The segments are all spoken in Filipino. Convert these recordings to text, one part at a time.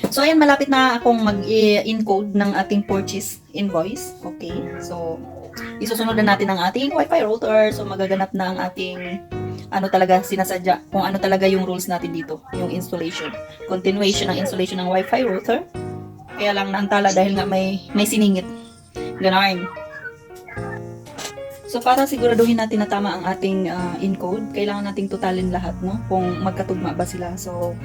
So, ayan, malapit na akong mag-encode ng ating purchase invoice. Okay. So, isusunod na natin ang ating Wi-Fi router. So, magaganap na ang ating ano talaga sinasadya, kung ano talaga yung rules natin dito, yung installation. Continuation ng installation ng Wi-Fi router. Kaya lang naantala dahil nga may siningit. Ganon. So, para siguraduhin natin na tama ang ating encode, kailangan nating totalin lahat, no? Kung magkatugma ba sila. So,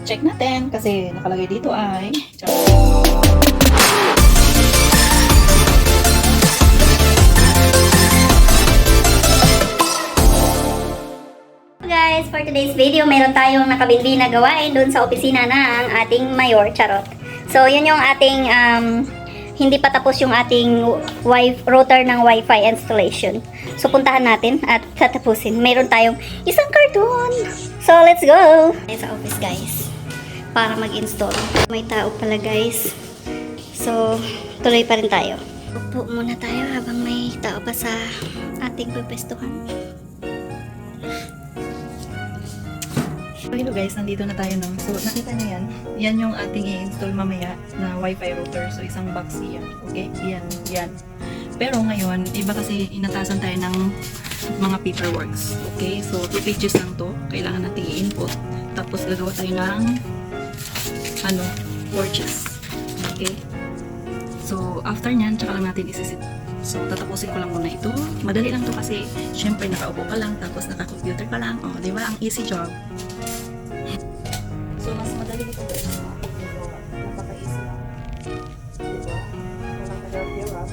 check natin kasi nakalagay dito ay Guys, for today's video, meron tayong nakabili na gawain doon sa opisina ng ating mayor, charot. So, yun yung ating hindi pa tapos yung ating router ng Wi-Fi installation. So, puntahan natin at tatapusin. Meron tayong isang cartoon. So, let's go! Sa office, guys. Para mag-install. May tao pala, guys. So, tuloy pa rin tayo. Upo muna tayo habang may tao pa sa ating pwestuhan. So, hello guys, nandito na tayo no. So, nakita nyo yan. Yan yung ating i-install mamaya na Wi-Fi router. So, isang box yan. Okay? Yan. Pero ngayon, iba kasi inatasan tayo ng mga paperworks. Okay? So, 2 pages lang to. Kailangan natin i-input. Tapos, gagawa tayo ng purchase. Okay? So, after nyan, tsaka lang natin isisit. So, tatapusin ko lang muna ito. Madali lang to kasi, syempre, nakaupo ka lang, tapos naka-computer ka lang. O, di ba? Ang easy job. So, mas madali ito guys. Napaka-easy lang. Diba? Walang nag-hirap.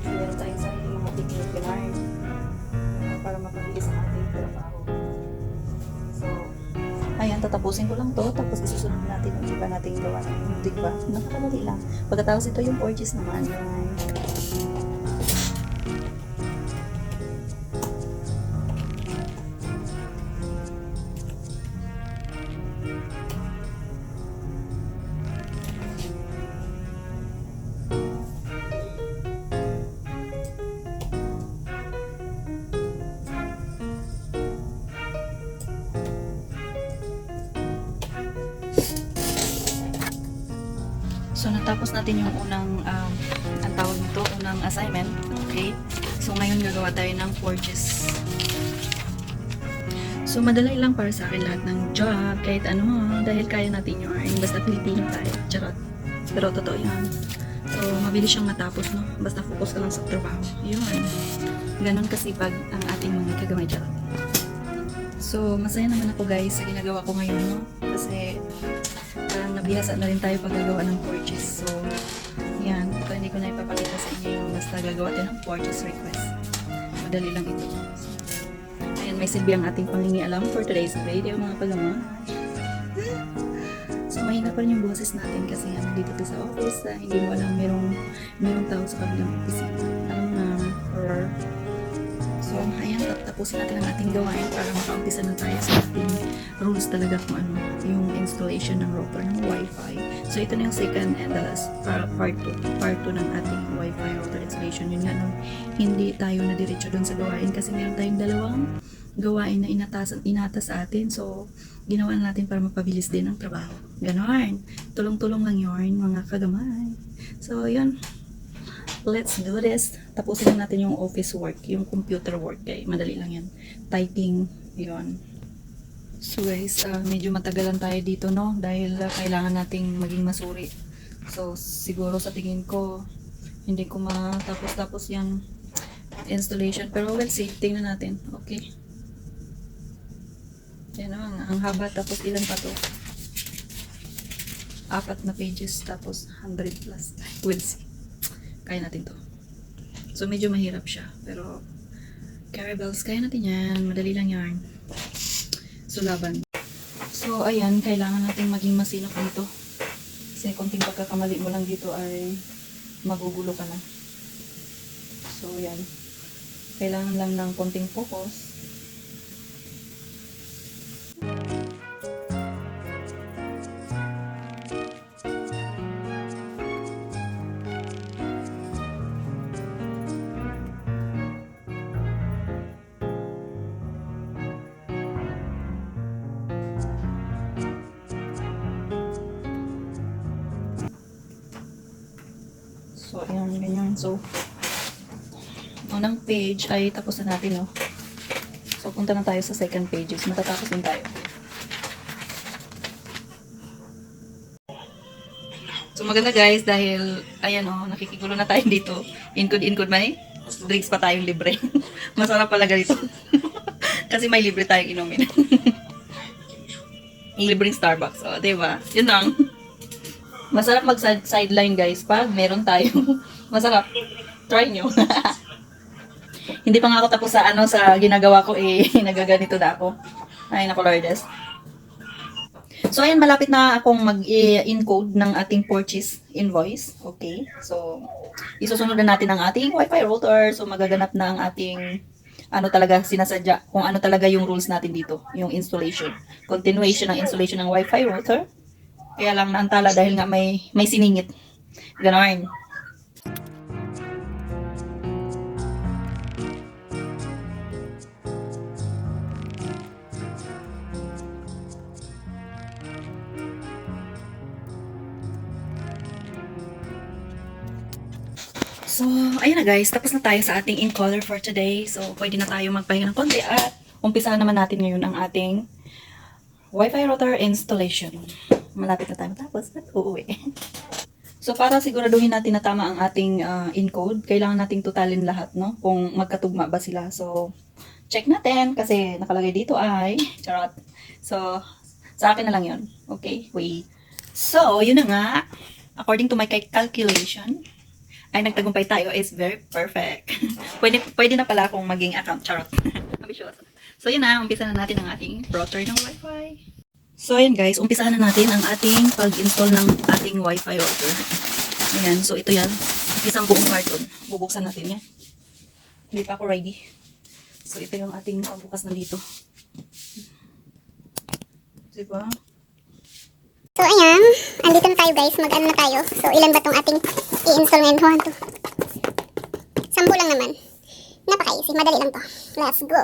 Meron tayong sarili mga technique kailangan para mapabilis ang ating trabaho. So, ayan, tatapusin ko lang to. Tapos isusunod natin yung iba nating gawa. Diba? Napakadali lang. Pagkatapos ito yung purchase naman. So, natapos natin yung unang, ang tawag nito, unang assignment. Okay? So, ngayon gagawa tayo ng purchase. So, madali lang para sa akin lahat ng job, kahit ano, dahil kaya natin yun. Basta Pilipino tayo. Charot. Pero totoo yan. So, mabilis siyang matapos, no? Basta focus ka lang sa trabaho. Yun. Ganon kasipag ang ating mga kagamay, charot. So, masaya naman ako guys sa ginagawa ko ngayon, no? Kasi, parang nabihasa na rin tayo paggagawa ng purchase. So, yan. Ito hindi ko na ipapakita sa inyo yung basta gagawa tayo ng purchase request. Madali lang ito. So, ayan, may silbi ang ating pangingialam for today's video, mga kagamay. So, mahina pa rin yung boses natin kasi nandito to sa office. Hindi mo alam merong tao sa kabilang opisina. Alam na, or so, ayan, tapusin natin ang ating gawain para makaumpisa na tayo sa ating rules talaga kung ano yung installation ng router ng Wi-Fi. So, ito na yung second and the last part 2 ng ating Wi-Fi router installation. Yun nga, no, hindi tayo na diretso dun sa gawain kasi meron tayong dalawang gawain na inatas sa atin. So, ginawa natin para mapabilis din ang trabaho. Ganon. Tulong-tulong lang yun, mga kagamay. So, yun. Let's do this. Tapusin na natin yung office work, yung computer work. Kaya madali lang yan. Typing, yun. So guys, medyo matagalan tayo dito, no? Dahil kailangan nating maging masuri. So, siguro sa tingin ko, hindi ko matapos-tapos yung installation. Pero we'll see. Tingnan natin. Okay. Yan naman. Ang haba. Tapos ilan pa to? 4 na pages. Tapos 100 plus. We'll see. Kaya natin to. So, medyo mahirap siya. Pero, Carabels, kaya natin yan. Madali lang yan. So, laban. So, ayan. Kailangan natin maging masinop dito. Kasi konting pagkakamali mo lang dito ay magugulo ka na. So, yan. Kailangan lang ng konting focus. So, ayan, ganyan. So, unang page ay tapos na natin, no? So, punta na tayo sa second pages. Matatapos din tayo. So, maganda guys dahil, ayan o, nakikigulo na tayo dito. Include may drinks pa tayong libre. Masarap pala ganito. Kasi may libre tayong inumin. Libreng Starbucks. O, diba? Yun lang. Masarap mag-sideline guys pag meron tayong masarap. Try nyo. Hindi pa nga ako tapos sa sa ginagawa ko nagaganito na ako. Ay, naku Lourdes. So, ayan, malapit na akong mag-encode ng ating purchase invoice. Okay. So, isusunod na natin ang ating Wi-Fi router. So, magaganap na ang ating talaga sinasadya, kung ano talaga yung rules natin dito, yung installation. Continuation ng installation ng Wi-Fi router. Kaya lang naantala dahil nga may siningit. Ganon. So, ayun na guys, tapos na tayo sa ating encoder for today. So, pwede na tayo magpahinga ng konti at umpisahan naman natin ngayon ang ating Wi-Fi router installation. Malapit na tayo matapos at uuwi. So, para siguraduhin natin na tama ang ating encode, kailangan nating totalin lahat, no? Kung magkatugma ba sila. So, check natin kasi nakalagay dito ay, charot. So, sa akin na lang yun. Okay, wait. So, yun na nga. According to my calculation, ay nagtagumpay tayo is very perfect. pwede na pala akong maging account. Charot. Ambisyoso. So yun na, umpisa na natin ang ating router ng Wi-Fi. So ayan guys, umpisahan na natin ang ating pag-install ng ating Wi-Fi router. Ayan, so ito yan. Isang buong carton. Bubuksan natin yan. Hindi pa ako ready. So ito yung ating pagbukas na dito. Diba? So, ayan. Andito na tayo guys. Mag-ano na tayo. So, ilan ba tong ating i-install ngayon? 1, 2. 10 lang naman. Napaka-easy. Madali lang to. Let's go.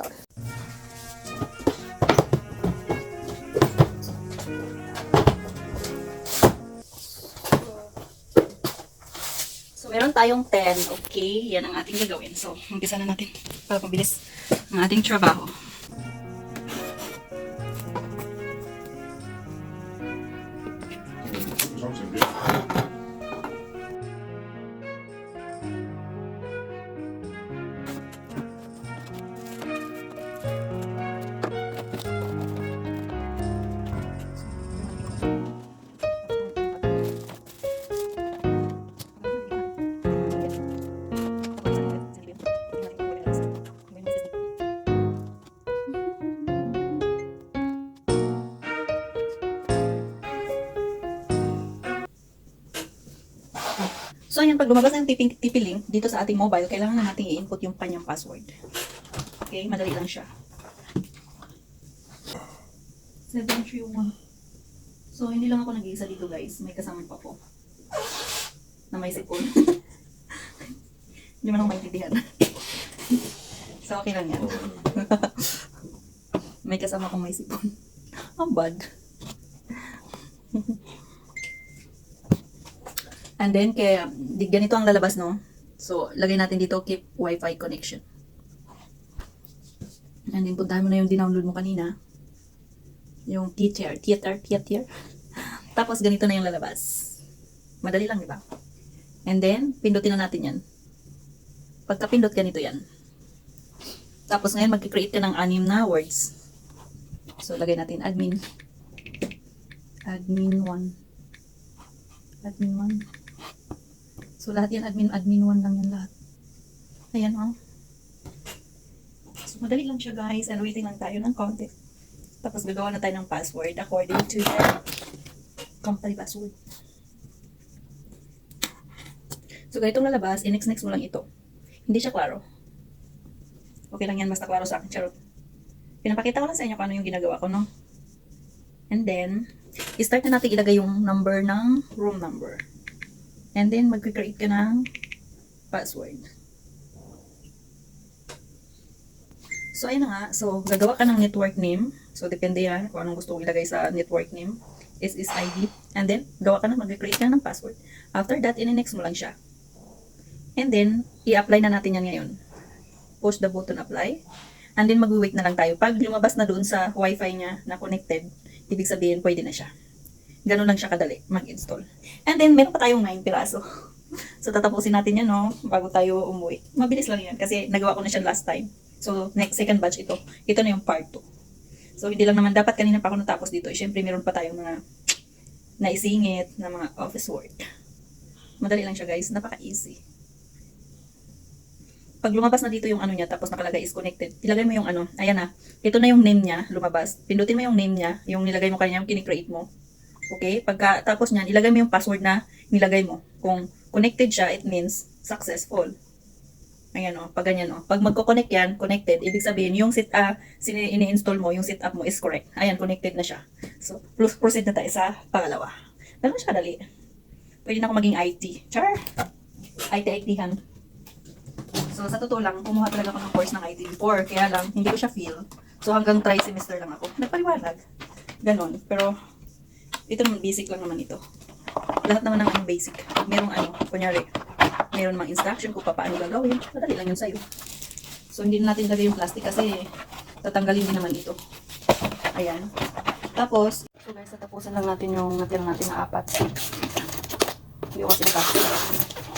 So, meron tayong 10. Okay, yan ang ating gagawin. So, umpisa na natin para mabilis ang ating trabaho. So, ayan, pag lumabas na yung tipiling dito sa ating mobile, kailangan na natin i-input yung kanyang password. Okay, madali lang siya. 731. So, hindi lang ako nag-iisa dito guys. May kasama pa po. Na may sipon. Hindi man ako maintindihan. So, okay lang yan. May kasama kong may sipon. Ang bad. And then, kaya, ganito ang lalabas, no? So, lagay natin dito, keep Wi-Fi connection. And then, puntahan mo na yung dinownload mo kanina. Yung theater. Tapos, ganito na yung lalabas. Madali lang, di ba? And then, pindutin na natin yan. Pagka-pindot, ganito yan. Tapos, ngayon, mag-create ka ng 6 na words. So, lagay natin admin 1. Admin 1. So, lahat yan, admin 1 lang yan lahat. Ayan, oh. So, madali lang siya, guys. And waiting lang tayo ng konti. Tapos, gagawa na tayo ng password according to your company password. So, ganitong lalabas, i-next mo lang ito. Hindi siya klaro. Okay lang yan, basta klaro sa akin. Charot. Pinapakita ko lang sa inyo kung ano yung ginagawa ko, no? And then, i-start na natin ilagay yung number ng room number. And then, mag-create ka ng password. So, ayun na nga. So, gagawa ka ng network name. So, depende yan kung anong gusto mo ilagay sa network name. SSID. And then, gawa ka na, mag-create ka ng password. After that, in-next mo lang siya. And then, i-apply na natin yan ngayon. Push the button apply. And then, mag-wait na lang tayo. Pag lumabas na doon sa wifi niya na connected, ibig sabihin, pwede na siya. Ganun lang siya kadali mag-install. And then, meron pa tayong 9 piraso. So, tatapusin natin yan, no? Bago tayo umuwi. Mabilis lang yan kasi nagawa ko na siya last time. So, next second batch ito. Ito na yung part 2. So, hindi lang naman dapat kanina pa ako natapos dito. Siyempre, meron pa tayong mga naisingit na mga office work. Madali lang siya, guys. Napaka-easy. Pag lumabas na dito yung ano niya, tapos nakalagay is connected, ilagay mo yung ano, ayan na. Ito na yung name niya, lumabas. Pindutin mo yung name niya, yung nilagay mo kanina, yung kinikreate mo. Okay? Pagka tapos niyan, ilagay mo yung password na nilagay mo. Kung connected siya, it means successful. Ayan o, pag ganyan o. Pag magko-connect yan, connected, ibig sabihin, yung ini-install mo, yung setup mo is correct. Ayan, connected na siya. So, proceed na tayo sa pangalawa. Ganun siya kadali. Pwede na ako maging IT. Char! IT-han. So, sa totoo lang, kumuha talaga ako ng course ng IT before. Kaya lang, hindi ko siya feel. So, hanggang try-semester lang ako. Nagpaliwanag. Ganon. Pero, ito naman, basic lang naman ito. Lahat naman ng ano, basic. Merong ano, kunyari, meron mga instruction kung paano gagawin. Madali lang yun sa'yo. So, hindi na natin lagay yung plastic kasi tatanggalin din naman ito. Ayan. Tapos, so guys, tatapusan lang natin yung natira natin na 4. Hindi ko kasi nakasya.